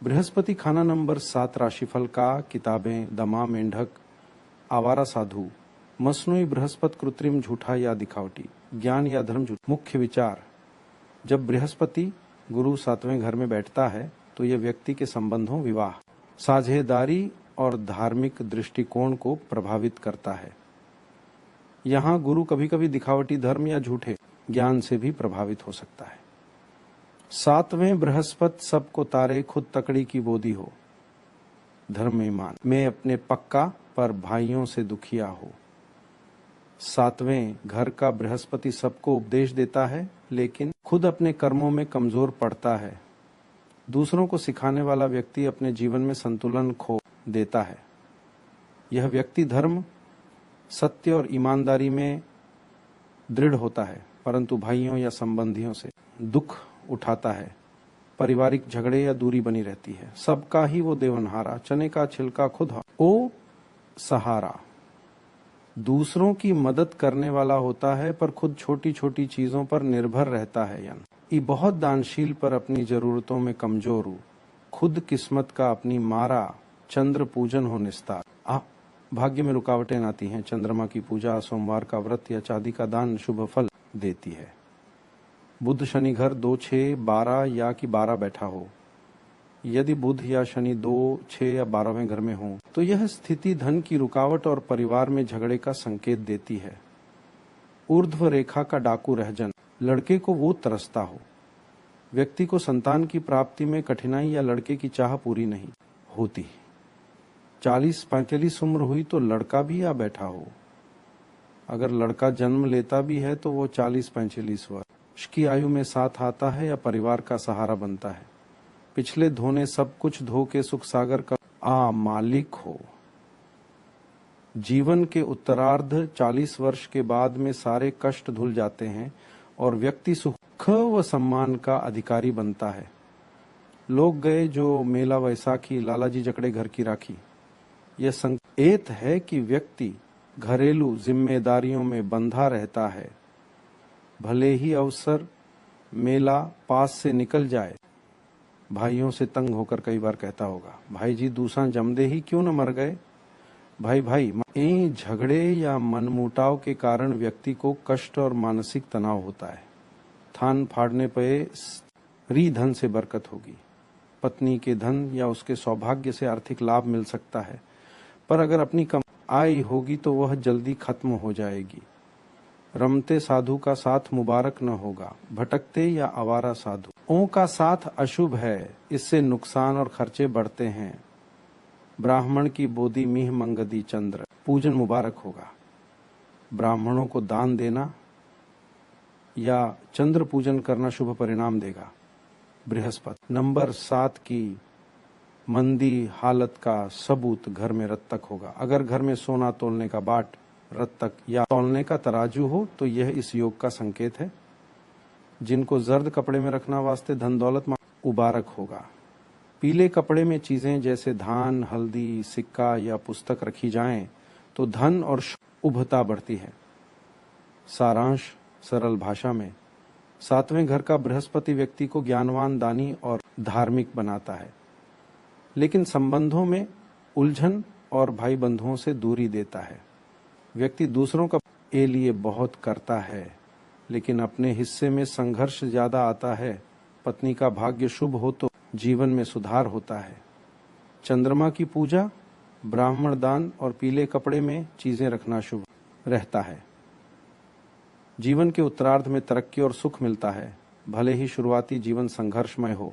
बृहस्पति खाना नंबर 7 राशिफल का किताबें दमा मेंढक आवारा साधु मसनूई बृहस्पति कृत्रिम झूठा या दिखावटी ज्ञान या धर्म झूठ। मुख्य विचार, जब बृहस्पति गुरु 7वें घर में बैठता है तो यह व्यक्ति के संबंधों, विवाह, साझेदारी और धार्मिक दृष्टिकोण को प्रभावित करता है। यहाँ गुरु कभी कभी दिखावटी धर्म या झूठे ज्ञान से भी प्रभावित हो सकता है। 7वें बृहस्पति सबको तारे, खुद तकड़ी की बोधी हो, धर्म में ईमान में अपने पक्का पर भाइयों से दुखिया हो। 7वें घर का बृहस्पति सबको उपदेश देता है लेकिन खुद अपने कर्मों में कमजोर पड़ता है। दूसरों को सिखाने वाला व्यक्ति अपने जीवन में संतुलन खो देता है। यह व्यक्ति धर्म, सत्य और ईमानदारी में दृढ़ होता है परंतु भाइयों या संबंधियों से दुख उठाता है। पारिवारिक झगड़े या दूरी बनी रहती है। सबका ही वो देवनहारा, चने का छिलका खुद ओ सहारा। दूसरों की मदद करने वाला होता है पर खुद छोटी छोटी चीजों पर निर्भर रहता है। ई बहुत दानशील पर अपनी जरूरतों में कमजोर हो, खुद किस्मत का अपनी मारा, चंद्र पूजन हो निस्तार। भाग्य में रुकावटें आती हैं। चंद्रमा की पूजा, सोमवार का व्रत या चांदी का दान शुभ फल देती है। बुध शनि घर 2, 6, 12 या कि 12 बैठा हो। यदि बुध या शनि 2, 6 या 12वें घर में हो तो यह स्थिति धन की रुकावट और परिवार में झगड़े का संकेत देती है। ऊर्ध्व रेखा का डाकू रहजन लड़के को वो तरसता हो। व्यक्ति को संतान की प्राप्ति में कठिनाई या लड़के की चाह पूरी नहीं होती। 40-45 उम्र हुई तो लड़का भी आ बैठा हो। अगर लड़का जन्म लेता भी है तो वो 40-45 वर्ष की आयु में साथ आता है या परिवार का सहारा बनता है। पिछले धोने सब कुछ धो के सुख सागर का मालिक हो। जीवन के उत्तरार्ध 40 वर्ष के बाद में सारे कष्ट धुल जाते हैं और व्यक्ति सुख व सम्मान का अधिकारी बनता है। लोग गए जो मेला वैसाखी, लालाजी जकड़े घर की राखी। यह संकेत है कि व्यक्ति घरेलू जिम्मेदारियों में बंधा रहता है। भले ही अवसर मेला पास से निकल जाए, भाइयों से तंग होकर कई बार कहता होगा, भाई जी दूसरा जमदे ही क्यों न मर गए। भाई झगड़े या मनमुटाव के कारण व्यक्ति को कष्ट और मानसिक तनाव होता है। थान फाड़ने पे स्त्री धन से बरकत होगी। पत्नी के धन या उसके सौभाग्य से आर्थिक लाभ मिल सकता है पर अगर अपनी कम आय होगी तो वह जल्दी खत्म हो जाएगी। रमते साधु का साथ मुबारक न होगा। भटकते या आवारा साधु ओं का साथ अशुभ है, इससे नुकसान और खर्चे बढ़ते हैं। ब्राह्मण की बोधी मिह मंगदी चंद्र पूजन मुबारक होगा। ब्राह्मणों को दान देना या चंद्र पूजन करना शुभ परिणाम देगा। बृहस्पति नंबर 7 की मंदी हालत का सबूत घर में रत्तक होगा। अगर घर में सोना तोलने का बाट, रत्तक या तोलने का तराजू हो तो यह इस योग का संकेत है। जिनको जर्द कपड़े में रखना वास्ते धन दौलत मुबारक होगा। पीले कपड़े में चीजें जैसे धान, हल्दी, सिक्का या पुस्तक रखी जाएं तो धन और शुभता बढ़ती है। सारांश सरल भाषा में, 7वें घर का बृहस्पति व्यक्ति को ज्ञानवान, दानी और धार्मिक बनाता है लेकिन संबंधों में उलझन और भाई बंधुओं से दूरी देता है। व्यक्ति दूसरों का के लिए बहुत करता है लेकिन अपने हिस्से में संघर्ष ज्यादा आता है। पत्नी का भाग्य शुभ हो तो जीवन में सुधार होता है। चंद्रमा की पूजा, ब्राह्मण दान और पीले कपड़े में चीजें रखना शुभ रहता है। जीवन के उत्तरार्ध में तरक्की और सुख मिलता है, भले ही शुरुआती जीवन संघर्षमय हो।